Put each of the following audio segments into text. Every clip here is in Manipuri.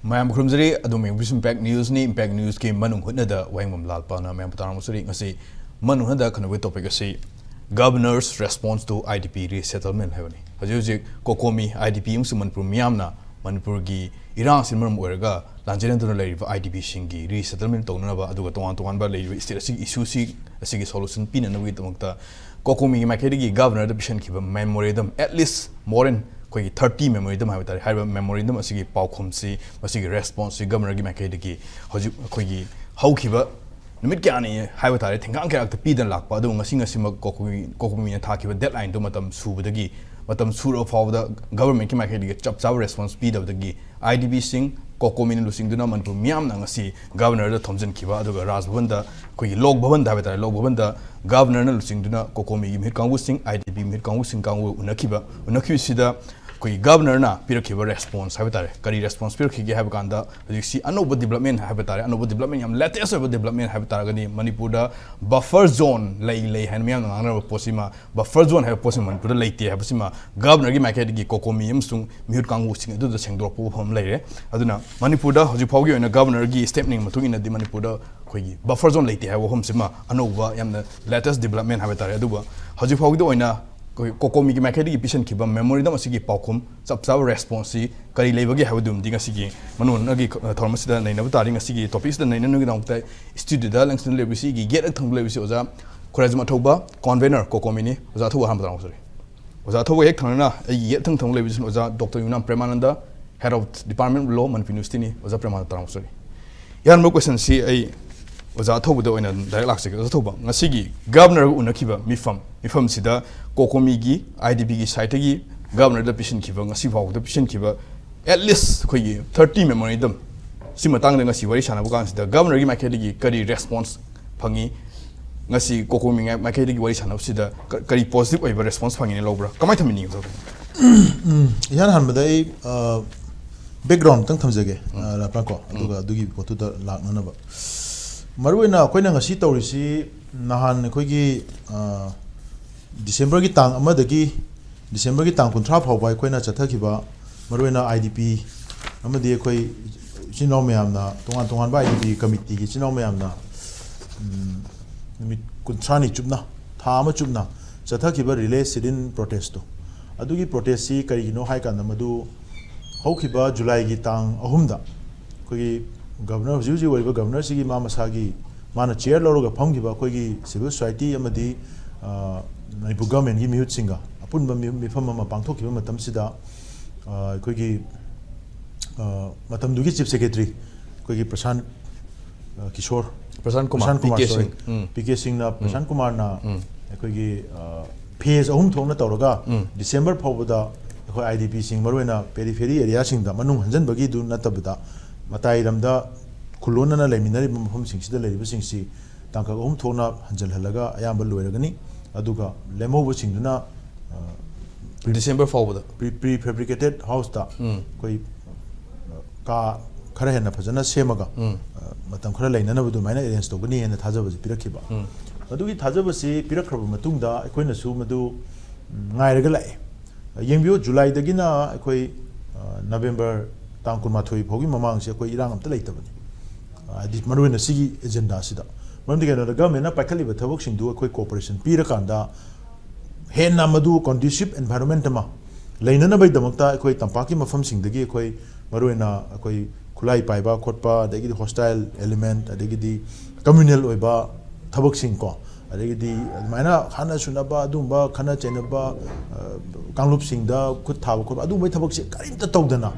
Mayam Krumzari, Adum Impact News ni Impact News came Manung Hutna the Wahengbam Lalpal na Mayam Putaramusari ngasi Manung Hunda kana we topic asi Governor's response to IDP resettlement havani. Hajuji COCOMI IDP yung Manipur miyamna Manipur gi irang sinmaram oiraga lanjiran tuna leriba IDP singi resettlement tawna ba aduga tongan ba leriba state issue si solution pin na wi tamagta COCOMI makedigi governor the vision kiba memorandum at least more than 30 memorandum haibitari haiba memorandum asigi paukhumsi asigi response si governor gi makedigi hoji khogi haukiba numit kyani haibitari thingang kya ta pidan lakpa adu ngasi ma COCOMI na thakiba deadline do matam subudagi matam suro fawda government ki makedigi chap response pidabdagi IDP sing COCOMI na lusing duna manpur miyam na ngasi governor da thomjan kiba aduga rajbhavan da khoi lok bhavan da haibitari lok bhavan da governor na lusing duna COCOMI gi mihit kangbu sing IDP mihit kangbu sing kangbu unakiba sida koi governor na pirakhiba response haibitare kari response pirakhige haibakanda hojiksi anoba development haibitare anoba development yam latest over development haibitare gani Manipur da buffer zone lei han miyam ngana posima buffer zone hai posima Manipur da leite habsima governor gi market gi COCOMI amsung mihut kangbu sing adu da sengdrop phom leire aduna Manipur da hoji phawgi oina governor gi step ning mathung ina di Manipur da khoi buffer zone leite ha hom sima anoba yam latest development haibitare aduba hoji phawgi da oina COCOMI ki makedigi pisan kiba memory dam asigi paukhum chapcha response kari leibagi habdum dinga sigi manon agi thormasida naina butari ngasigi topics da naina nugi dangta studio da langsung lebisi gi get thang lebisi oza Khuraijam Athouba Convenor COCOMI ni oza Athouba ham dang sorry oza Athouba ek thangna ai get thang lebisi oza Dr. Yumnam Premananda head of department of law Manipur University ni oza Premananda tarang sorry yan mo question si ai oza Athouba da oina direct laksig oza Athouba ngasigi governor unakiba mifam sida COCOMI gi IDP gi site gi governor da pisin kiba ngasi faw da pisin kiba at least khoi 30 memorandum simatang da ngasi wari sana bukan sida governor gi makhedi gi kari response phangi ngasi COCOMI gi makhedi gi wari sana sida kari positive oiba response phangi ne lobra kamai thamini so yan han badai background tang thamjage la ko aduga adugi potu da lakna na ba maruina koina ngasi tawrisi nahan khoi gi December ki tang amadagi December ki tang kunthra phawbai koina chathakiba maroina IDP amadi koi chinaw mayamna tongan ba IDP committee ki chinaw mayamna nimit kunthra ni chupna thama chupna chathakiba relay sit-in protest to adugi protest si kari no hai kan madu haukiba July ki tang ahumda koi governor juji wariba governor sigi ma masagi mana chair loroga phamgiba koi gi civil society amadi Manipur government gi mihut singa apunba mifam ma pangthokkiba matam sida koi gi matam dugi chief secretary koi gi Prasan Kumar PK Singh na Prasan Kumar na koi gi phase ahum thongna tawraga December phawda koi IDP sing maroina periphery area sing da manung hanjan bagi du natabda matai ramda khulona na leminari mafam sing sida leriba sing si tangka ahum thongna hanjal halaga ayamba loiragani aduga lemobu singduna December forward prefabricated house da koi ka khara hena phajana semaga matam khara laina na budu maina arrange to gani hena thajaba ji pirakhiba adugi thajaba si pirakhraba matungda akoina su madu ngairaga lai yengbio July dagina akoi November tang kunmathoi phogi mamang se akoi irang amta leitabani adi maruina sigi agenda sida Mamdi kena the government na paikali ba thabok sing du akoi cooperation pira kanda henna madu conducive environment ma leina na bai damakta akoi tampaki mafam sing dagi akoi maruina akoi khulai paiba khotpa dagi hostile element adagi di communal oiba thabok sing ko adagi di maina khana sunaba adumba khana chenaba kanglup sing da khut thaba khot adumbai thabok se karimta tawdana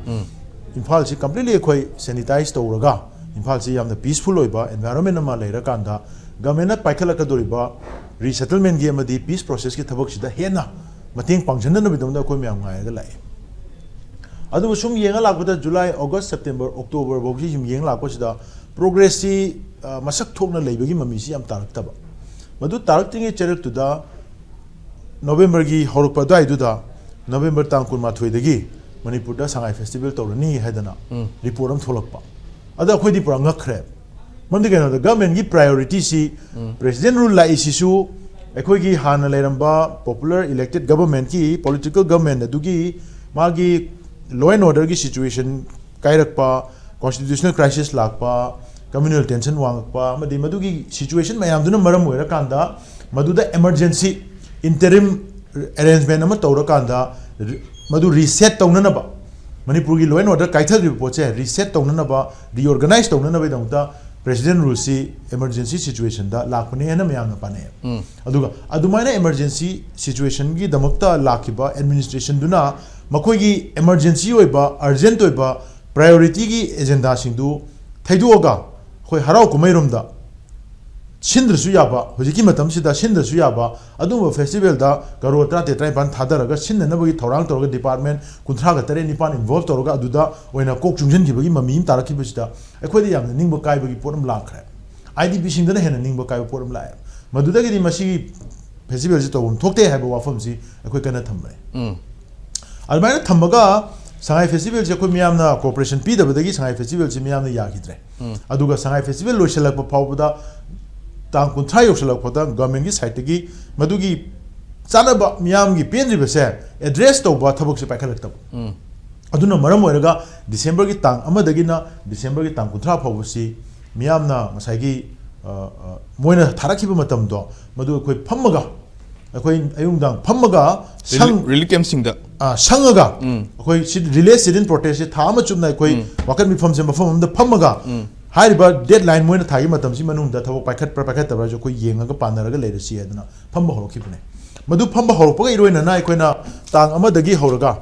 Imphal si completely akoi sanitize tawraga Imphal si yamna peaceful oiba environment ma leira kanda government paikhala ka doriba resettlement gi amadi peace process ki thabok sida hena mating pangjan na bidom da ko myam ngai ga lai adu sum yenga lakbada July August September October bogsi jim yeng lakko sida progress si masak thokna leibagi mami si yam taraktaba madu taraktingi cherak tu da November gi horukpa dai du da November tangkun ma thoidagi Manipur da Sangai festival tawrani haidana report am tholakpa ada khoi di pura ngakre mandi kena the government gi priority si president rule la isisu ekhoi gi hana leramba popular elected government ki political government adugi magi law and order ki situation kairakpa constitutional crisis lakpa communal tension wangpa amadi madugi situation mayam duna maram oira kanda maduda emergency interim arrangement ama tawra kanda madu reset tawnanaba Manipur gi law and order kaithal report che reset tawnanaba reorganize tawnanaba dangta president rusi emergency situation da lakpane hena mayam na pane aduga adumaina emergency situation gi damakta lakiba administration duna makoi gi emergency oiba urgent oiba priority gi agenda singdu thaiduoga khoi harau kumai romda Sindra Suyaba, Hujiki Matam Sida, Sindra Suyaba, Aduma Festival da, Garota, the Tripan Tadaraga, Sinanabi, Toronto Department, Kuntraga, Nipan involved Toroga, Duda, when a cook Jungi, Mamim, Tarakibista, Equadiam, the Nimbo Kai Porum Lakra. IDP Shindan and Nimbo Kai Porum Lai. Madudagi Mashi Festival Zito, Tokte have a wafumsi, a quick and a tumble. Almana Tamaga, Sangai Festival Jacomiamna Corporation P. The Sangai Festival Jimiam Yakitre. Aduga Sangai Festival, Lushela Pauda. Tang kunthai yokshalak phoda government gi side gi madugi chanaba miyam gi penri bese address tawba thabok se paikhalak tab aduna maram oiraga December gi tang amadagi na December gi tang kunthra phawsi miyam na masai gi moina tharakhiba matam do madu koi phammaga koi ayungdang phammaga sang relief camp sing da sangaga koi relay student protest thama chumna koi wakan mi pham se mafam da phammaga Hariba deadline moina thagi matam si manung da thabo paikhat tabra jo koi yenga panaraga leirasi aduna phamba horokibne madu phamba horopaga iroina na koina tang amadagi horaga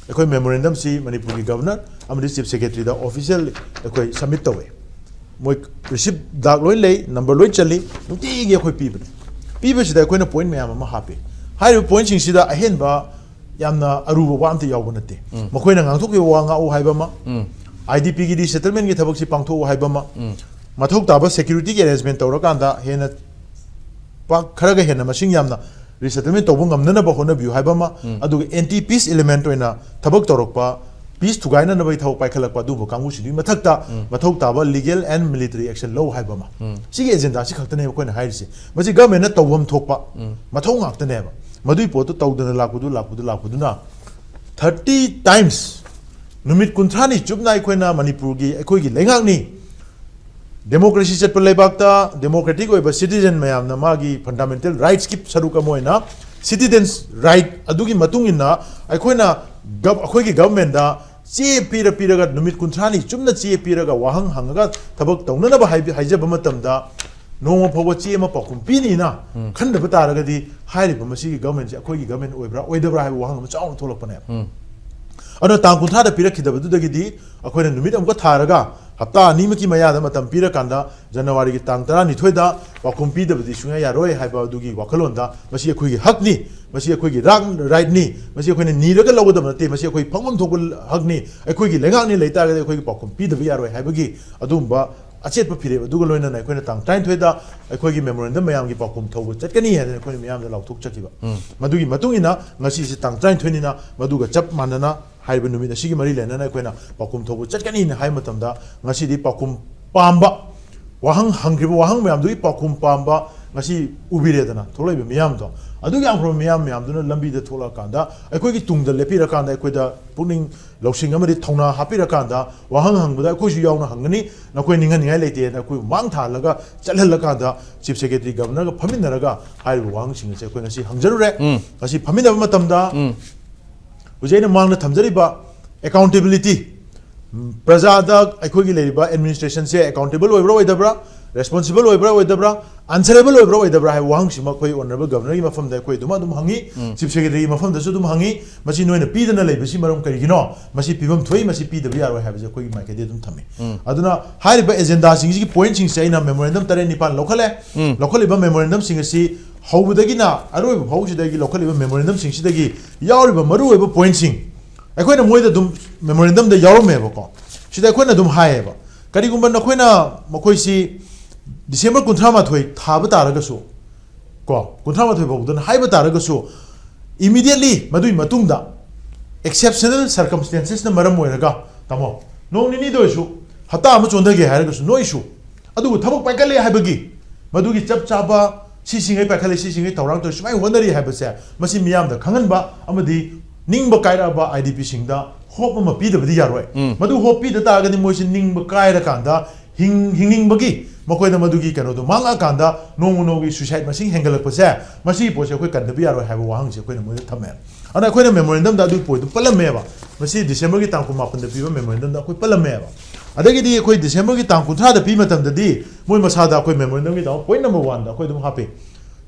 ekoi memorandum si Manipur gi governor amadi chief secretary da official ekoi submit tawe moi receipt dag loi lei number loi chali nuti gi ekoi pibe sida koina point mayam ama hape hariba point sing sida ahen ba yamna aruba wamte yawbanate makoina ngangthok gi wanga o haiba ma IDP ki resettlement ki thabak si pangtho haibama mathok taba security ki arrangement tawra kanda hena pa kharaga hena masing yamna resettlement tawbung ngamna ba hona view haibama adu anti peace element oina thabak tawrokpa peace thugaina na bai thau paikhalakpa du bo kangu si mathakta mathok taba legal and military action law haibama sigi agenda si khaktane ko na hairisi masi government na tawbam thokpa mathok ngaktane ba madui potu tawdana lakudu na 30 times Numit Kuntrani Chubna Equina Manipurgi, Equigi Lengagni Democracy Set Pelebakta, Democratic over citizen Mayam Namagi, fundamental rights keep Saruka Moina, citizens right Adugi Matungina, Equina Aquigi government da, C. Pira Numit Kuntrani, Chumna C. Piraga, Wahang Hangagat, Tabak Tonaba Hijabamatam da, no more poverty Mapokum Pinina, Kanda Bataragadi, highly Pamasi government, Aquigi government, Wedabra Wahang, Chow Tolopane. Ano tang kunthada pirakidaba dudagidi akoina numit amka tharaga hapta animaki mayada matam pirakanda January gi tang 12 da wakum pidabadi sunga yaroi haiba dugi wakalonda masi akhoi hakni masi akhoi right ni masi akhoi niraga lawdam nate masi akhoi phangom thogul hakni akhoi gi lengak ni leita ga akhoi wakum pidabi yaroi haibagi adumba achet pa phire aduga loina na akhoi tang 12 da akhoi gi memorandum mayam gi wakum thogu chatkani ha akhoi mayam da lauthuk chakiba madugi matungina ngasi si tang 20 na maduga chap manana Haiba Numina Sigi Marilla and Aquena, Pacum Tobu, Chakani, Haimatamda, Nasi Pacum Pamba, Wahang Hungry Wahang Mamdu, Pacum Pamba, Nasi Ubiredana, Tolebe Miamdo. I do young from Miam, Lambi the Tola Kanda, I quick tung the Lepira Kanda, Equida, putting Losingamadi Tona, Hapira Kanda, Wahang, but I could you Hungani, Naquening and Yality, and I could Manta Laga, Chalakanda, Chief Secretary Governor, Paminaraga, I Wang Sing, Sequency Hangere, I see Pamina Matamda. Ujena mangna thamjariba accountability prajada akhoi gi leriba administration se accountable oibra oidabra responsible oibra oidabra answerable oibra oidabra hai wang sima khoi honorable governor gi mafam da khoi duma dum hangi chief secretary mafam da su dum hangi masi noina pidana leibasi maram kari gino masi pibam thoi masi pidaba yaro hai ba khoi mai kede dum thame aduna hariba agenda sing gi point sing sai na memorandum tare nipan lokhale ba memorandum sing si Howdagina, Aru, Howdagi, local memorandum sing Sidagi, Yarba, Maru, point sing. I quite a way the memorandum the Yarmevoko. Should I quite a dum high? Karigumba Naquena, Mokoisi, December Kuntramatway, Tabataragaso. Go, Kuntramatway, then Hybataragaso. Immediately, Madu Matunda. Exceptional circumstances, the Maramueraga, Tamo. No need issue. Hata much on the Haragas, no issue. Adu Tabo Pakale Habagi, Madugi Chap Chapa. Sising Pakali sing it around to my wonder you have a say. Masimiam the Kanganba, Amadi, Ningba Kairaba, IDP Singda, hope ama pi da badi yaroi madu hope pi da ta ga ni moisin ning ba kai ra kanda hingning bagi makoi da madu gi kano do manga kanda no gi suicide masing hengal pa se masi po se koi kan da bi yaroi ha ba wahang se koi na mo thame ana koi na memorandum da du po du palame ba masi December gi tang ko ma pan da pi ba memorandum da koi palame ba adagi di koi December gi tang ko tha da pi matam da di moi masa da koi memorandum gi da point number 1 da koi dum happy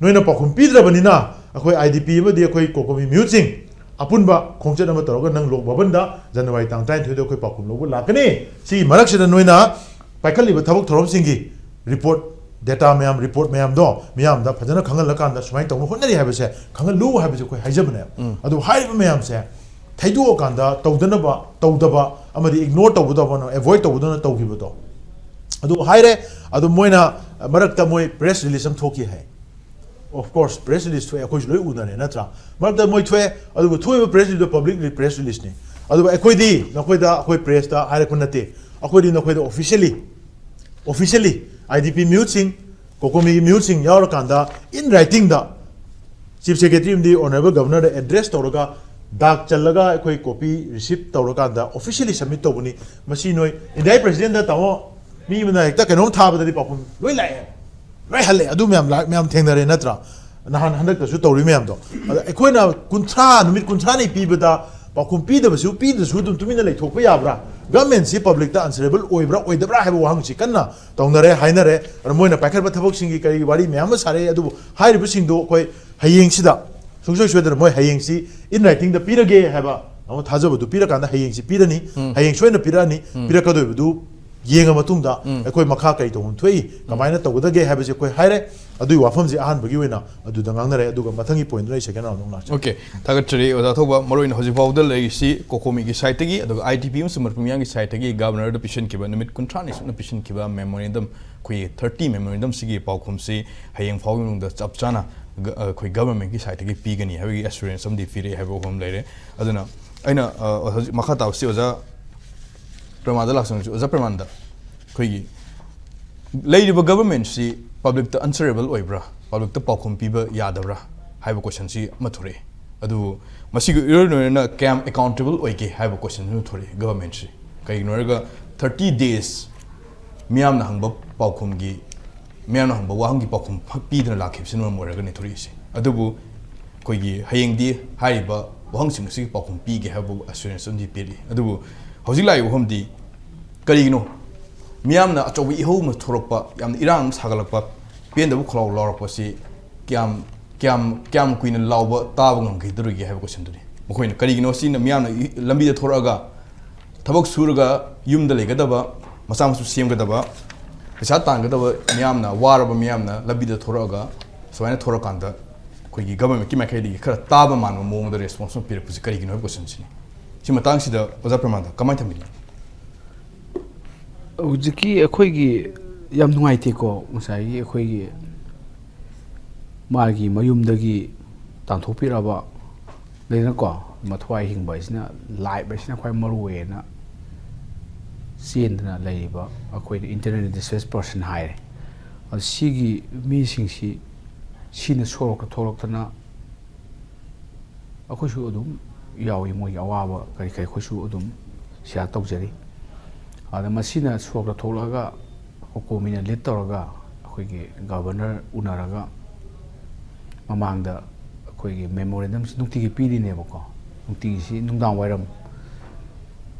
noina pakhum pi dra bani na koi IDP ba di koi COCOMI muting apunba khongchet ama toroga nang lok babanda January tang time thodo koi pakhum logo lakani si marak se da noina paikali ba thabok thorom singi report data mayam report mayam do mayam da phajana khangal lakan da sumai tong honari ha bese khangal lu ha bese koi haijabne adu hai mayam se thaidu kan da tawdana ba tawdaba amadi ignore tawda ba no avoid tawda na tawgi do adu haire adu moina marak ta moi press release am thoki hai of course press release to akoi loi unane natra marak ta moi thwe adu thwe press release public press release ni adu akoi di nakoi da akoi press da haire kunate akoi di nakoi da officially IDP muting COCOMI muting yaur kanda in writing da chief secretary of the honorable governor the address toroga dak chalaga koi copy receipt toroga da officially submit to buni masi noi indai president da tawo mi mana ekta kanom thaba da di papum loi lai halle adu myam thengnare natra nahan handak da su tori myam do ekoi na kuntra numit kuntra nei pibada pakum pi da su dum tumina lai thokpa yabra government si public ta answerable oibra oidabra haiba wahang si kanna tawnare hainare moina paikar ba thabok singi kari wari myam sare adu hairi bu sing do koi hayeng sida sungsoi sweder moi hayeng si in writing da pirage haiba amo thajaba du pira kanda hayeng si pirani hayeng soina pirani piraka do du yenga matungda ekoi makha kai to thoi kamaina tawda ge haiba se koi haire adu wafam ji ahan bagi wena adu dangangnare adu ga mathangi point rai second round na okay tagatri oda thoba maroin hoji fawda lei si COCOMI gi site gi adu IDP um sumar pumyang gi site gi governor da pishin kiba numit kuntra ni suna pishin kiba memorandum koi 30 memorandum sigi paukhum si hayeng fawung da chapchana koi government gi site gi pigani hawi assurance am di fire habo hom leire aduna aina makha taw si oza Premananda laksang oza Premananda koi gi leiriba government si public ta answerable oibra public ta paukhum piba yadabra haiba question si mathore adu masigu irona cam accountable oike haiba question nu thore government si kai ignorega 30 days miyam na hangba paukhum gi miyam na hangba wahang gi paukhum pi dana lakhip sin moraga ni thori si adubu koi gi hayeng di haiba wahang sim si paukhum pi gi haiba assurance ndi pili adubu hojik lai hom di karigino miyam na achobi iho ma thorokpa yam irang sagalakpa pen da bu kholaw lawrakpa si kyam kuina lawba taba ngam gi durugi haiba question duni mokoina karigino si na miyam na lambi da thoraga thabak suraga yum da legadaba masa masu semgadaba pesa tanggadaba miyam na waraba miyam na lambi da thoraga soina thorakanda koigi government ki makai di khara taba manma mong da response pir pusi karigino haiba question si matang sida oza Premananda kamai thamini ujiki akhoi yam nungai ko musai akhoi magi mayumdagi tangthopiraba leina ko mathwai hingba isna live isna khoi maruena sendna leiba akhoi internet distress person haire sigi mi singsi sina sorok tholoktana akhoi su adum yawi moi awaba kari kai khoi su adum sia tawjari ada masina swakra tholaga COCOMI na lead tawraga akhoi governor unaraga mamangda akhoi memorandum nukti gi piri ne bako nukti si nungdang wairam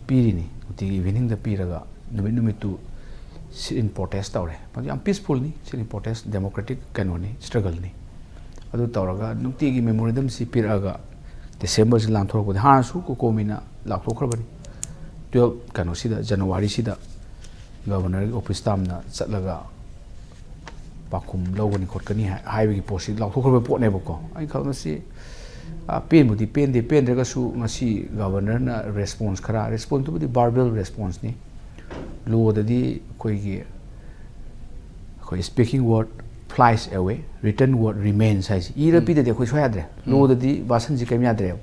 piri ni nukti evening da piraga numit tu sit in protest tawre but am peaceful ni sit in protest democratic kanoni struggle ni adu tawraga nukti gi memorandum si piraga December si lang thorok ha su COCOMI na lak thokrabani 12 kano sida January sida governor office tamna chatlaga pakhum logani khotkani highway post lak thokraba potne bako ai khalna si pen budi pen de pen rega su ngasi governor na response khara response to the barbell response ni law dadi koi speaking word flies away written word remains hai ira pi de khoi soya dre law dadi basan ji kemya dre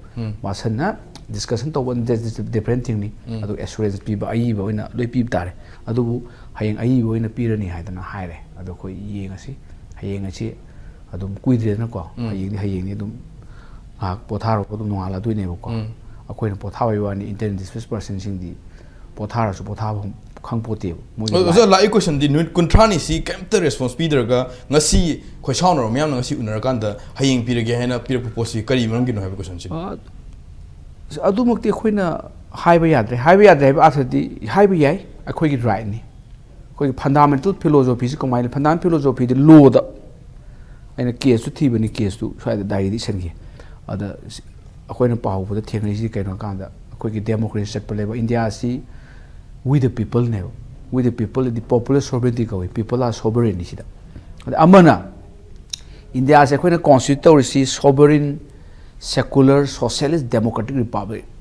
basan na discussion to one different thing ni adu assurance pi ba ai ba ina loi pi tare adu hayeng ai bo ina pirani haidana haire adu khoi yengasi hayeng asi adum kuidre na ko hayeng ni adum potharo ko dum nongala duine ko ꯑꯩꯈꯣꯏꯅ ꯄꯣꯊꯥꯕꯒꯤ ꯋꯥꯅꯤ ꯏꯟꯇꯔꯅꯦꯜ ꯗꯤꯁꯄ꯭ꯂꯦꯁ ꯄꯔꯁꯟꯁꯤꯡꯗꯤ ꯄꯣꯊꯥꯔꯁꯨ ꯄꯣꯊꯥꯕ ꯈꯪꯄꯣꯠꯇꯦꯕ ꯑꯣꯖꯥ ꯂꯥꯛꯏ ꯀꯣꯏꯁꯟꯗꯤ ꯅꯨꯃꯤꯠ 50ꯅꯤ ꯁꯤ ꯀꯩꯝꯇ ꯔꯦꯁꯄꯣꯟꯁ ꯄꯤꯗ꯭ꯔꯒ ꯉꯁꯤ ꯑꯩꯈꯣꯏ ꯁꯥꯎꯅꯔꯕ ꯃꯌꯥꯝꯅ ꯉꯁꯤ ꯎꯅꯔꯀꯥꯟꯗ ꯍꯌꯦꯡ ꯄꯤꯔꯒꯦ ꯍꯥꯏꯅ ꯄꯤꯔꯛꯄ ꯄꯣꯠꯁꯤ ꯀꯔꯤ ꯃꯔꯝꯒꯤꯅꯣ ꯍꯥꯏꯕ ꯀꯣꯏꯁꯟꯁꯤ ꯑꯗꯨꯃꯛꯇꯤ ꯑꯩꯈꯣꯏꯅ ꯍꯥꯏꯕ ꯌꯥꯗ꯭ꯔꯦ ꯍꯥꯏꯕ ꯑꯥꯔꯊꯗꯤ ꯍꯥꯏꯕ ꯌꯥꯏ ꯑꯩꯈꯣꯏꯒꯤ ꯔꯥꯏꯠꯅꯤ ꯑꯩꯈꯣꯏꯒꯤ ꯐꯟꯗꯥꯃꯦꯟꯇꯦꯜ ꯐꯤꯂꯣꯁꯣꯐꯤꯁꯤ ꯀꯃꯥꯏꯅ ꯐꯟꯗꯥꯃꯦꯟꯇꯦꯜ ꯐꯤꯂꯣꯁꯣꯐꯤꯗꯤ ꯂꯣꯗ ꯑꯩꯅ ꯀꯦꯁꯇꯨ ꯊꯤꯕꯅꯤ ꯀꯦꯁꯇꯨ ꯁ꯭ꯋꯥꯏꯗ ꯗꯥꯏꯔꯤꯗ ꯏꯁꯟꯈꯤ ꯑꯗ ꯑꯩꯈꯣꯏꯅ ꯄꯥꯍꯧꯕꯗ ꯊꯦꯡꯅꯔꯤꯁꯤ ꯀꯩꯅꯣ ꯀꯥꯟꯗ ꯑꯩꯈꯣꯏꯒꯤ ꯗꯦꯃꯣꯀ꯭ꯔꯦꯁꯤ ꯆꯠꯄ ꯂꯩꯕ ꯏꯟꯗꯤꯌꯥꯁꯤ ꯋꯤ ꯗ ꯄꯤꯄꯜꯅꯦꯕ we the people the popular sovereignty ꯀꯧꯏ ꯄꯤꯄꯜ ꯑꯥꯔ ꯁꯣꯚꯔꯦꯟꯅꯤ ꯁꯤꯗ ꯑꯗ ꯑꯃꯅ ꯏꯟꯗꯤꯌꯥꯁꯦ ꯑꯩꯈꯣꯏꯅ ꯀꯣꯟꯁꯇꯤꯇ꯭ꯌꯨꯠ ꯇꯧꯔꯤꯁꯤ ꯁꯣꯚꯔꯤꯟ ꯁꯦꯀꯨꯂꯔ ꯁꯣꯁꯤꯌꯦꯂꯤꯁ ꯗꯦꯃꯣꯀ꯭ꯔꯦꯇꯤꯛ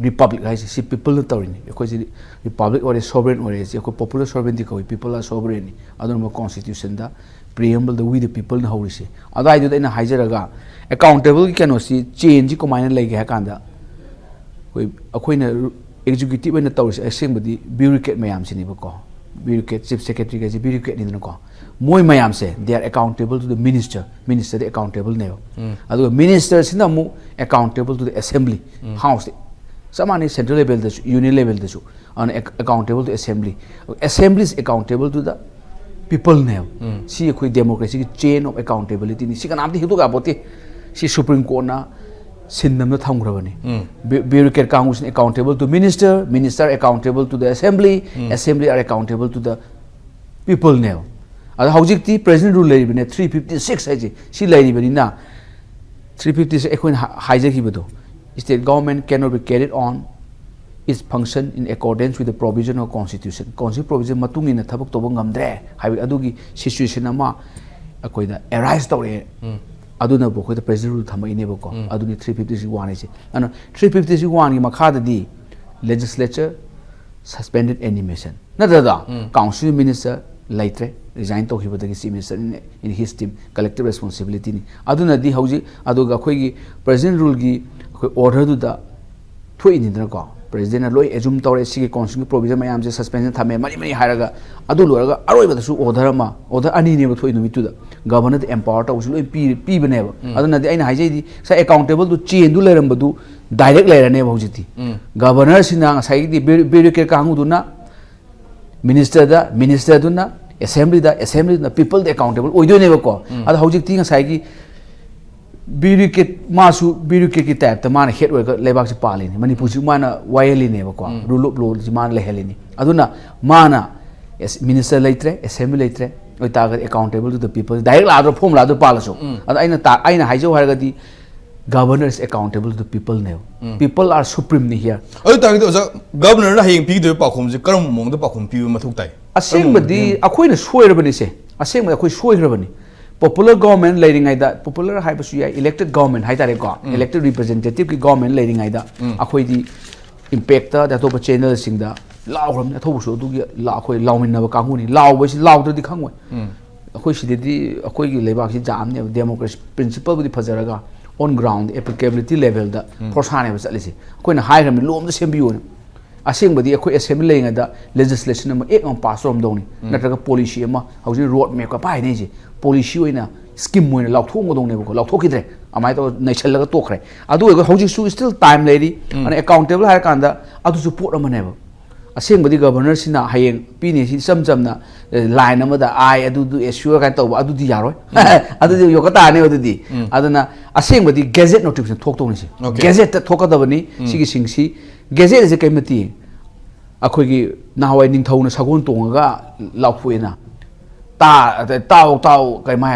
ꯔꯤꯄꯕ꯭ꯂꯤꯛ ꯍꯥꯏꯁꯤ ꯁꯤ ꯄꯤꯄꯜꯅ ꯇꯧꯔꯤꯅꯤ ꯑꯩꯈꯣꯏꯁꯤ ꯔꯤꯄꯕ꯭ꯂꯤꯛ ꯑꯣꯏꯔꯦ ꯁꯣꯚꯔꯦꯟ ꯑꯣꯏꯔꯦ ꯁꯤ ꯑꯩꯈꯣꯏ ꯄꯣꯄꯨꯂꯔ ꯁꯣꯚꯔꯦꯟꯇꯤ ꯀꯧꯏ ꯄꯤꯄꯜ ꯑꯥꯔ ꯁꯣꯚꯔꯦꯟꯅꯤ ꯑꯗꯨꯅ ꯀꯣꯟꯁꯇꯤꯇ꯭ꯌꯨꯁꯟꯗ ꯄ꯭ꯔꯤꯑꯦꯝꯕꯜꯗ ꯋꯤ ꯗ ꯄꯤꯄꯜꯅ ꯍꯧꯔꯤꯁꯤ ꯑꯗꯨꯋꯥꯏꯗꯨꯗ ꯑꯩꯅ ꯍꯥꯏꯖꯔꯒ ꯑꯦꯀꯥꯎꯟꯇꯦꯕꯜꯒꯤ ꯀꯩꯅꯣꯁꯤ ꯆꯦꯟꯁꯤ ꯀꯃꯥꯏꯅ ꯂꯩꯒꯦ ꯍꯥꯏ ꯀꯥꯟꯗ ꯑꯩꯈꯣꯏꯅ ꯑꯦꯛꯖꯤꯀ꯭ꯌꯨꯇꯤꯚ ꯑꯣꯏꯅ ꯇꯧꯔꯤꯁꯦ ꯑꯁꯦꯡꯕꯗꯤ ꯕ꯭ꯌꯨꯔꯣꯀ꯭ꯔꯦꯠ ꯃꯌꯥꯝꯁꯤꯅꯦꯕꯀꯣ ꯕ꯭ꯌꯨꯔꯣꯀ꯭ꯔꯦꯠ ꯆꯤꯐ ꯁꯦꯀ꯭ꯔꯦꯇꯔꯤꯒꯁꯤ ꯕ꯭ꯌꯨꯔꯣꯀ꯭ꯔꯦꯠꯅꯤꯗꯅꯀꯣ ꯃꯣꯏ ꯃꯌꯥꯝꯁꯦ ꯗꯦ ꯑꯥꯔ ꯑꯦꯀꯥꯎꯟꯇꯦꯕꯜ ꯇꯨ ꯗ ꯃꯤꯅꯤꯁꯇꯔꯗ ꯑꯦꯀꯥꯎꯟꯇꯦꯕꯜꯅꯦꯕ ꯑꯗꯨꯒ ꯃꯤꯅꯤꯁꯇꯔꯁꯤꯅ ꯑꯃꯨꯛ ꯑꯦꯀꯥꯎꯟꯇꯦꯕꯜ ꯇꯨ ꯗ ꯑꯦꯁꯦꯝꯕ꯭ꯂꯤ ꯍꯥꯎꯁꯇ ꯆꯞ ꯃꯥꯟꯅꯩ ꯁꯦꯟꯇ꯭ꯔꯦꯜ ꯂꯦꯚꯦꯜꯗꯁꯨ ꯌꯨꯅꯤꯌꯟ ꯂꯦꯚꯦꯜꯗꯁꯨ ꯑꯗꯨꯅ accountable two assembly assembly is accountable to ꯗ ꯄꯤꯄꯜꯅꯦꯕ ꯁꯤ ꯑꯩꯈꯣꯏ ꯗꯦꯃꯣꯀ꯭ꯔꯦꯁꯤꯒꯤ ꯆꯦꯟ ꯑꯣꯐ ꯑꯦꯀꯥꯎꯟꯇꯦꯕꯤꯂꯤꯇꯤꯅꯤ ꯁꯤ ꯀꯅꯥꯝꯇ ꯍꯤꯗꯣꯛ ꯌꯥꯄꯣꯠꯇꯦ ꯁꯤ ꯁꯨꯄ꯭ꯔꯤꯝ ꯀꯣꯔꯠꯅ ꯁꯤꯟꯅꯕ ꯊꯝꯈ꯭ꯔꯕꯅꯤ ꯕ꯭ꯌꯨꯔꯣꯀ꯭ꯔꯦꯠ ꯀꯥꯡꯕꯨꯁꯤꯅ accountable to minister accountable to the assembly or accountable to the people अद हौजिक्ति प्रेजेंट रूल लेरिबने 356 है सी लेरिबनिना 356 एखोइन हाइजखिबदो state government can not be carried on its function in accordance with the provision of constitution constitution provision मतुंग इन थबक तोब ngamdre हाइबे अदुगी सिचुएशन अमा अकोइदा एराइज तौरे अदुना बखोइदा प्रेजेंट रूल थमइनेबको अदुनी 351 है अन 351 की मखाददी लेजिस्लेचर सस्पेंडेड एनिमेशन नददा काउंसिल मिनिस्टर लाइट्रे रिजाइन तौखिबदगी chief minister in his team collective responsibility नि अदुनदी हौजी अदुगा अखोइगी प्रेजेंट रूल की ऑर्डर दुदा थोइनिदनको प्रेसिडेंट लोई एजुम तौरे सिगी काउंसिल प्रोविजन मयाम से सस्पेंशन थमे मनी मनी हायरगा अदु लोरगा अरोइबदसु ऑर्डर अनी नेब थोइ नुमितुदा गवर्नर एम्पावर तौसु लोइ पीबनेब अदुनदी आइना हाइजेदी सा अकाउंटेबल दु चेन दु लेरमबदु डायरेक्ट लेरने हौजिति गवर्नर सिना साइदी ब्यूरोक्रेट कांगुदुना मिनिस्टर दुना असेंबली दा पीपल द अकाउंटेबल ओइदोनेबको अद हौजिति साइगी ब्यूरोक्रेट मासु ब्यूरोक्रेट की टाइप मान हेड होगा लेबाक से पालिनी मणिपुर से माना वायलिनेबको रूल ऑफ लॉ से मान लेहलिनी अदुना माना मिनिस्टर लेट्रे असेंबली लेट्रे ओइताग accountable to the people direct लादो फॉर्म लादो पालसो अद आइना हाइजो हारगदी governor is accountable to the people ने पीपल आर सुप्रीम नि हियर अदु तागदो गवर्नर ना हेंग पीदो पाखोम जे करम मोंग द पाखोम पीबो मथुक ताई असेंबदी अखोइना सोइरबनी से असेंब अखोइ सोइरबनी पॉपुलर गवर्नमेंट लेरिंगाइदा पॉपुलर हाइबसु या इलेक्टेड गवर्नमेंट हाइतारे को इलेक्टेड रिप्रेजेंटेटिव की गवर्नमेंट लेरिंगाइदा अखोइदी इम्पैक्ट दा तो चैनल सिंगदा लाउरम अथोबसु दुगी ला अखोइ लाउमिनबा कांगुनी लाउबसि लाउददि खंगोय अखोइ सिदि अखोइगी लेबाक सि जामने डेमोक्रेसी प्रिंसिपल बुदि फजरगा ऑन ग्राउंड एप्लीकेबिलिटी लेवल दा फोरसाने चलिसि अखोइना हाइरम लोम द सेम्बियोन असेंबदी अखोइ असेंबली लेरिंगाइदा लेजिस्लेशन अमा एक अम पास रोम दौनी नत्रगा पॉलिसी अमा हौजि रोड मैप का पाइने जे पॉलिसी होइना स्कीम होइना लाउथोंगदौनेबको लाउथोखिद्रे अमाय तो नैछलगा तोखरे अदु हौजिसु स्टिल टाइम लेरी अन अकाउंटेबल हायर कांदा अदुसु पोट अमनेबो असेंबदी गवर्नर सिना हायें पीने सि समचमना लाइन अमदा आई अदु एश्योर काइन तौबा अदुदि यारोय अदुदि योकताने अदुदि अदुना असेंबदी गैजेट नोटिफिकेशन थोकतौनिसि गैजेट थोकदबनी सिगी सिंगसी गैजेट से कैमती अखोइगी नाहवाई निंथौना सगोन तोंगा लाउथोइना ताओ कैमा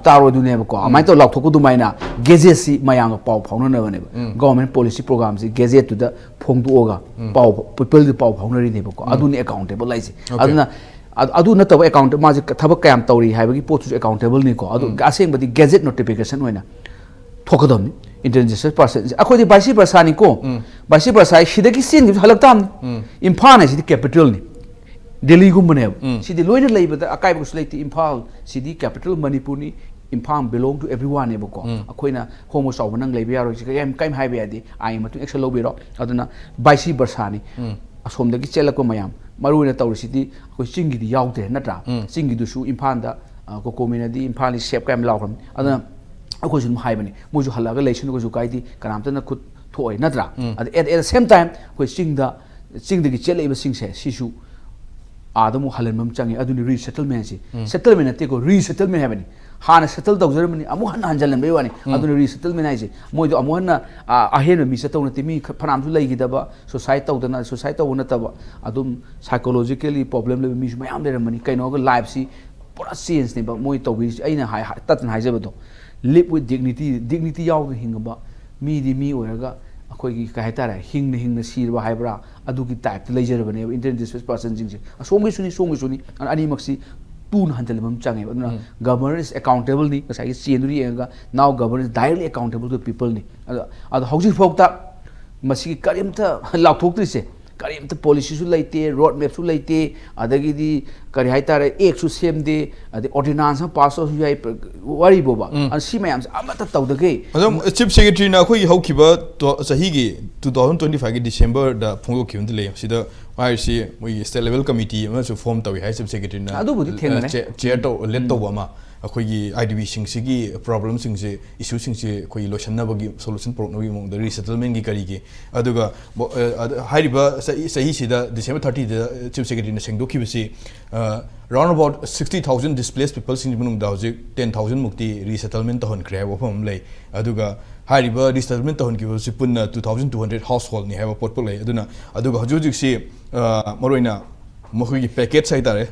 तारो दुनेबको अमाइ तो लाउथोको दुमाइना गेजेट सि मयांग पाउ फाउननबने गवर्नमेंट पॉलिसी प्रोग्राम सि गेजेट टू द फोंगदोगा पाउ पीपल द पाउ फाउनरिनेबको अदुने अकाउंटेबल लाइसि अदुना अदु नतब अकाउंट माजे थबक कयाम तौरी हाइबगी पोतु अकाउंटेबल निको अदु असेंबदी गेजेट नोटिफिकेशन होइना थोकदमनि इंटरनेशनल पर्सन अखोदी बाइसी परसानी को बाइसी परसाई सिदगी सिन हलक्ताम इम्फाल है सिदी कैपिटल नि दिल्ली गुमने सिदी लोइना लेबदा अकाइबस लेति इम्फाल सिदी कैपिटल मणिपुर नि इम्फाल बिलोंग टू एवरीवन नेबको अखोइना होमो साव नंग लेबे यारो सिम काइम हाइबे यादी आई मतु एक्शन लोबिरो अदुना बाइसी परसानी असोमदगी चेलको मयाम मरुइना तौरसिदी अखोइ चिंगिदी याउदे नत्रा चिंगिदुसु इम्फाल दा कोकोमिनादी इम्फाल नि सेप काइम लावखम अदुना ꯑꯩꯈꯣꯏꯁꯨ ꯑꯗꯨꯝ ꯍꯥꯏꯕꯅꯤ ꯃꯣꯏꯁꯨ ꯍꯜꯂꯛꯑꯒ ꯂꯩꯁꯅꯨ ꯀꯥꯏꯗꯦ ꯀꯅꯥꯝꯇꯅ ꯈꯨꯠ ꯊꯣꯛꯑꯣꯏ ꯅꯠꯇ꯭ꯔꯥ ꯑꯗ at the same time ꯑꯩꯈꯣꯏ ꯆꯤꯡꯗꯒꯤ ꯆꯦꯜꯂꯛꯏꯕꯁꯤꯡꯁꯦ ꯁꯤꯁꯨ आदम हलन चंगे रीसेटलमेंट सेटलमेंट नतेको रीसेटलमेंट है हाँ सेटल तौजरबनी हंजलबे वानी रीसेटलमेंट है मोद अहेन मी चतौनते मी फनामसु लेगिदब सुसाइड तौदना सुसाइड तौब नतब साइकोलॉजिकली प्रॉब्लम लेब मी मयाम लेरमनी कइनोग लाइफ सी पूरा चेंज ने मोय तौबी अइना ततन हाइजबदो लिव विथ डिग्निटी याव हिंगबा मी ओरगा अखोगी कह तारे हिंग सीरबा हाइब्रा अदुगी टाइप लेजरबने इंटरनेट डिस्प्लेस पर्सन जिंग सोंगी सुनी अनीमक्सी तून हंजलबम चंगे गवर्नर इज अकाउंटेबल नी कसाई चेंदुरी एगा now governor is directly accountable to people नी अद हौजी फोक्ता मसी करिमता लाथोक्त्रिसे करिमता पॉलिसी सु लेते रोड मैप सु लेते अदगिदी करि हाय तारे एक सु सेमदे अदे ऑर्डिनेंस पास हो जाय वरी बोबा असी मयाम अमत तौदगे अदम चीफ सेक्रेटरी ना खोई हौखिबा सही गे 2025 के डिसेंबर दा फोंगो खिउन ले सिदा वाइसी मोई स्टेट लेवल कमिटी अमा सु फॉर्म तवी हाय चीफ सेक्रेटरी ना अदुबुदी थेंगने चेयर तो लेट तो बमा अखोगी आईडीबी सिंगसिगी प्रॉब्लम सिंगसे इशू सिंगसे कोई लोशननबगी सोल्यूशन प्रोग्राम मोंग द रीसेटलमेंट की करीगे अदुगा हाइरिबा सही सिदा डिसेंबर 30 द चीफ सेक्रेटरी ने सेंगदोखिबसी राउंड अबाउट 60,000 displaced people सिंग मनुंग दा हजि 10,000 मुक्ति रीसेटलमेंट तहन क्रे वफम ले अदुगा हाइरिबा रीसेटलमेंट तहन की वसी पुन्ना 2,200 हाउसहोल्ड नि हैव पोट ले अदुना अदुगा हजि से मरोइना मखोगी पैकेज साइतारे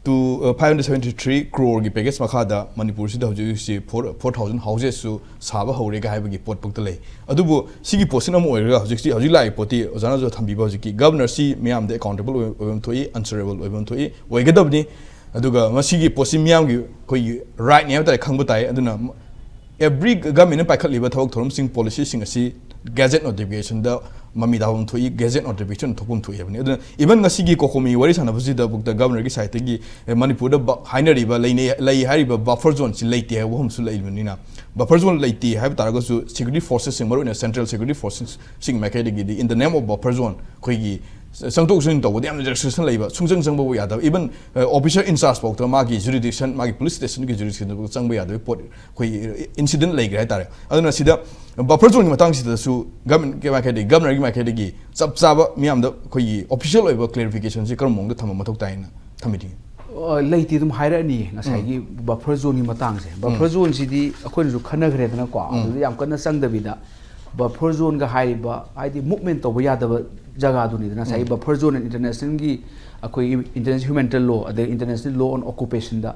to 573 crore की पैकेज मखादा मणिपुर से हजि 4,000 हाउसेस सु साबा हौरेगा हाइबगी पोट पुक्त ले अदुबो सिगी पोसिन अम ओइरगा हजि लाई पोती ओजाना जो थंबीबा हजि गवर्नर सी मियाम दे अकाउंटेबल ओइबम थोई आंसरेबल ओइबम थोई ओइगदबनी अदुगा मसिगी पोसि मियाम गी कोई राइट ने हबता खंगबो ताई अदुना एवरी गवर्नमेंट पाइखलिबा थवक थोरम सिंग पॉलिसी सिंग असि गैजेट नोटिफिकेशन दा ममी दावम थोई गैजेट नोटिफिकेशन थोपुम थोई हबनी अदुना इवन ngasi कोकोमी वरी सानबसि दा बुक द गवर्नर की साइट की मणिपुर दा हाइनरिबा लई हारिबा बफर जोन सि लेते है वहम सु लेइबनिना बफर जोन लेते है तारगसु सिक्योरिटी फोर्सेस सिंग मरुना सेंट्रल सिक्योरिटी फोर्सेस सिंग मैकेडिगी in the name of buffer zone खोगी संतोषन तौबदे याम रेस्ट्रिक्शन लेबा सुंजंग संगबो यादव इवन ऑफिसर इंचार्ज पौत मागी जुरिडिक्शन मागी पुलिस स्टेशन की जुरिडिक्शन संगबो यादव पोट कोई इंसिडेंट लेग्रे हाइतारे अदुना सिदा बफर जोन की मतंग सिदसु गवर्नमेंट के माइकेडी गवर्नर की माइकेडी चप चाबा मियाम द कोई ऑफिशियल ओइबा क्लेरिफिकेशन से करम मोंग थम मथौ ताइना थमिदि लेती तुम हाइरानी ngसाई बफर जोन की मतंग से बफर जोन सिदी अखोइन जु खनग्रेदना को अदु याम कन्न संगदबिदा बफर जोन का हाइबा आइदि मूवमेंट तौबा यादब जगह दुनिदना साई बफर जोन इंटरनेशनल की अखोई इंटरनेशनल ह्यूमैनिटेरियन लॉ अदे इंटरनेशनल लॉ ऑन ऑक्युपेशन दा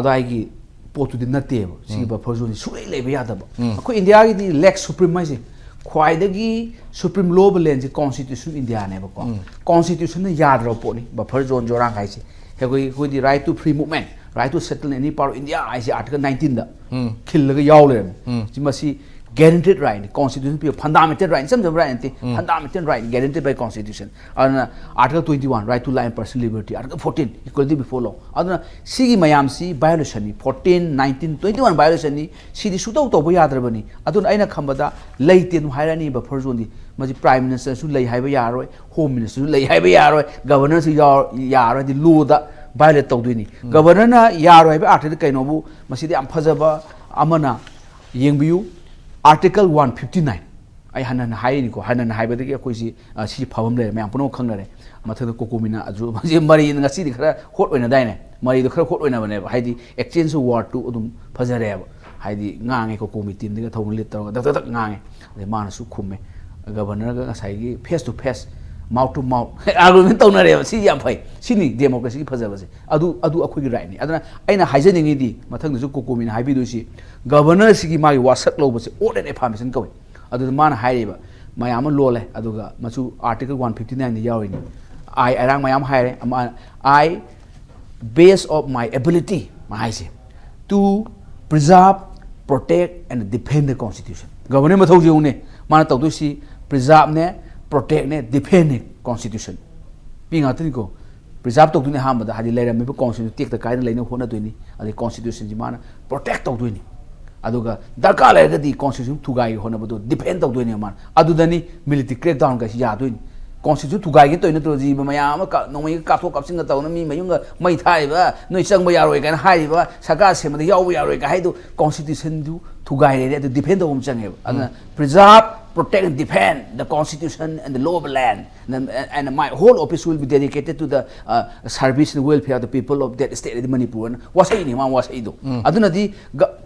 अदाई की पोतुदि नतेब सी बफर जोन सुरै लेबा यादब अखोई इंडिया की लेक्स सुप्रीम माइसे ख्वाइदगी सुप्रीम लॉ बलेन से कॉन्स्टिट्यूशन इंडिया ने बको कॉन्स्टिट्यूशन ने यादरो पोनी बफर जोन जोरांग हाइसे हेगोई the right to free movement right to settle any part of India आइसे आर्टिकल 19 दा खिलगा यावले सिमसी guaranteed right constitution पे fundamental right some right fundamental right guaranteed by constitution and article 21 right to life and personal liberty article 14 equality before law aduna sigi mayam si violation ni 14 19 21 violation ni sidi sutau to bo yadrabani aduna aina khambada leite nu hairani ba phorjon di maji prime minister su lei haiba yaroi home minister su lei haiba yaroi governor su yaroi di law da violate tawdini governor na yaroi ba article kaino bu masidi am phajaba amana yengbiu Article 159 I hanan haini ko hanan haibadagi akoi si phawam le mayam puno khangnare mathada COCOMI aju je mari ngasi di khara hot oina daine mari do khara hot oina bane haidi exchange war to udum phajare haidi ngange COCOMI team diga thong lit taw dak dak ngange de mana su khumme governor ga sai gi face to face mouth to mouth argument tawnare si yam phai sini democracy ki phajabase adu akoi gi right ni adana aina haijaningi di mathang du COCOMI na haibi do si governor sigi magi wasak lobase order information kawe adu mana hairiba mayam lole aduga machu article 159 ni yawini I arang mayam haire I base of my ability mahaise to preserve protect and defend the constitution governor mathau jeune mana tawdu si preserve ne protect ne defend the constitution pinga tini ko preserve tawdu ne hamba da hadi leira me constitution tek da kaina leina hona doini adi constitution ji mana protect tawduini aduga darka laga di constitution thugai hona bodo defend tawduini man adudani military crackdown ga ya doini constitution to guide to into the Mayama, no way capo cups in the town, me, Mayunga, my taiva, no sung by our can hide, Sagas him, the Yawi, I do constitution to guide it to depend on Channel and preserve, protect and defend the constitution and the law of the land. And my whole office will be dedicated to the service and welfare of the people of that state of Manipur. What's any one was I do? I don't know the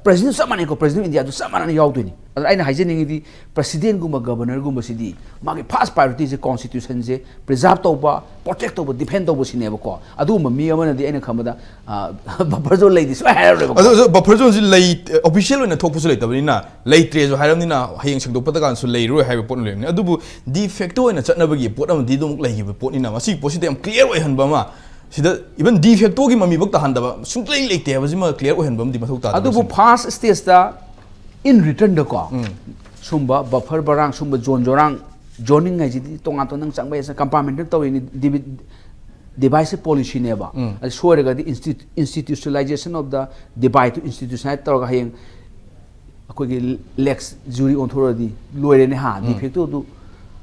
president, someone president India to someone on the Yaudini. I know the president Guma governor Guma City. My past priorities the constitution, preserve over, protect over, defend over Sinevako. I do me one the end of Kamada, Baperzo ladies. But person late official in a top later, late trace or Haramina, Haying Patagan, so late, have a point. Adubu de facto in a Chatnabagi, put on the don't like you put in a massive positive clear way and Bama. Even de facto give me book the hand, simply like there was a clear way and Bum de Matuta. Adubu pass states that in return the call. Sumba, Buffer Barang, Sumba John Jorang, joining as it Tongaton Sangway as a compartment in divisive policy never. I swear the institutionalization of the divide to institutionalize Lex jury authority, lawyer in hand, defecto to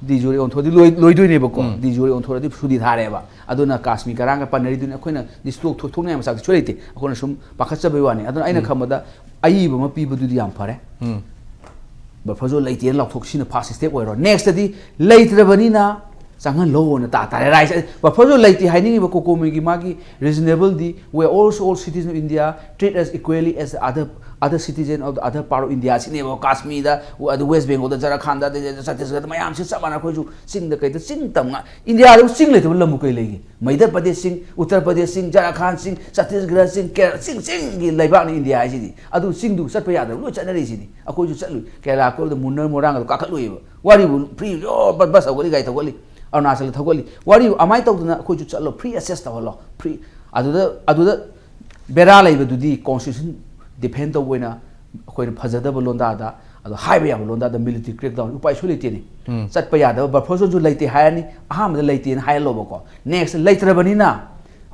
the jury authority, Lloyd Nebocon, the jury authority, Sudi Hareva, Adona Casmi Karanga Paneri, Aquina, this took to Tunam sexuality, according to Pakasabani, I don't know Kamada, I even people do the Ampare. But for so late, and lock toxin pass step where next day, later Vanina, Sangan low on the Tata. But for so late, hiding of COCOMI Magi, reasonable, where also all citizens of India treat as equally as the other citizens of the other part of India, Sinebo, Kashmir, the West Bengal, the Jharkhand, the Chhattisgarh, Mayam, Samana, sing the Kate, sing Tama. India, sing little Lamukele. Maida Pradesh sing, Uttar Pradesh sing, Jharkhand sing, Chhattisgarh sing, Kerala sing, in Laiban, India, Adu sing to Sapayada, which another city. A coach Salu, Kerala, the Munna Moranga, Kakalu. What you will pre, oh, but Basa, what you guys are or Nasal Tagoli. What you, am I talking to Coach Salo, pre-assessed our law, pre, Adu Berala, do the constitution. Depend on when a Pazada Bolonda, the highway of Bolonda, the military crackdown, Upashulity. Sat Payada, but person to late Hayani, Aham the late in High Loboco. Next, later Banina,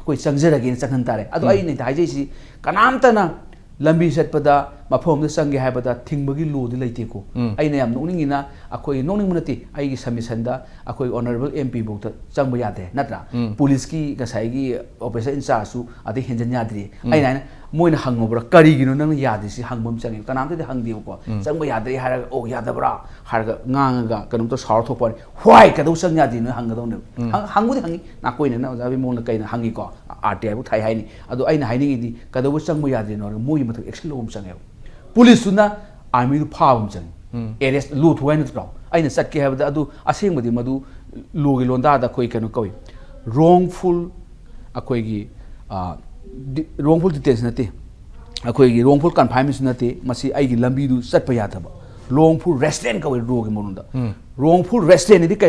which Sanzer against Sakantare. Otherwise, in Hajisi, Kanamtana, Lambi set Pada, Mapom the Sangi Habata, Tingbagi Lu, the Latiko. I am knowing in a Akoi nonimmunity, I is Samisanda, Akoi honorable MP book, Sambayate, Natra, Puliski, Gasagi, Opesa in Sasu, at the Hinjanyadri. I Moin hangover, Karigino, Yadis, Hangum Sang, Kanam the Hangdioko, Sambayadri had oh Yadabra, Harga, Nanga, Kanum to Sartopon, why Kadosan Yadin, Hangadon, Hangu Hangi, Nakoin, and Avimona Kain Hangiko, Arte, Taihani, although I'm hiding the Kadawasang Mayadin or Moyim to Exlum Sang. Police Suna, I'm with Pound Sang, Eres Loot Wennesbrow. I in Saki have the Adu, a sing with the Madu, Lugilonda, the Koikanokoi. Wrongful Akoigi. Wrongful detention, wrongful confinement, Masi Igi Lambidu, Satpayataba, wrongful restraint, wrongful restraint,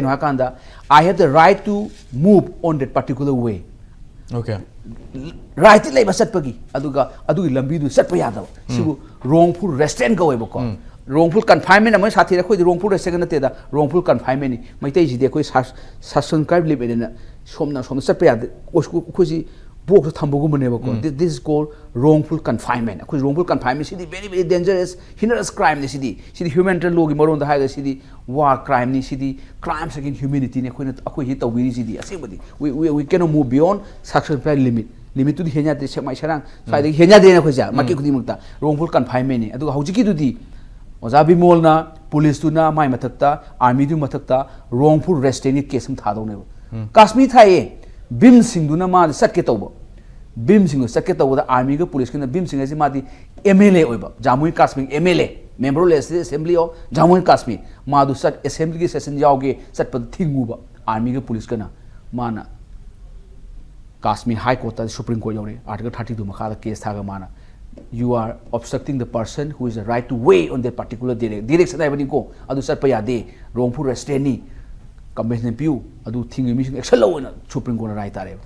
I have the right to move on that particular way. Okay. Right to labor Satpagi, Aduga, Adu Lambidu, Satpayataba, wrongful restraint go away. Wrongful confinement, I must have the wrongful restraint, wrongful confinement, my taji, the quiz has Sasson Card living in a Somna from the Satpayat, this is called wrongful confinement. Because wrongful confinement is very, very dangerous, heinous crime. The city, the humanitarian law, the higher city, war crime, the city, crimes against humanity. We cannot move beyond sexual limit. Limit to the Henya, the Shamasharang, so I think Henya de Nakoja, Makimukta, wrongful confinement. I do how to the Ozabi Molna, police to na, my matata, army to matata, wrongful restraining case in Tadone. Kashmir Thai, Bim Singuna, the Saketobo. Bim Sing, Saketa with the army, police, and Bim Sing as Madi, MLA over, Jammu Kashmir, MLA, member of the assembly of Jammu Kashmir, Madu Sat assembly session Yauge, Sat Pad Tinguba, army, police, Kana, Mana Kashmir High Court, the Supreme Court, Article 32 Makala case Tagamana. You are obstructing the person who has the right to weigh on that particular direction. I go, Adu Satpayade, wrongful restraining, convention pew, Adu Ting mission, Excel, Supreme Court right.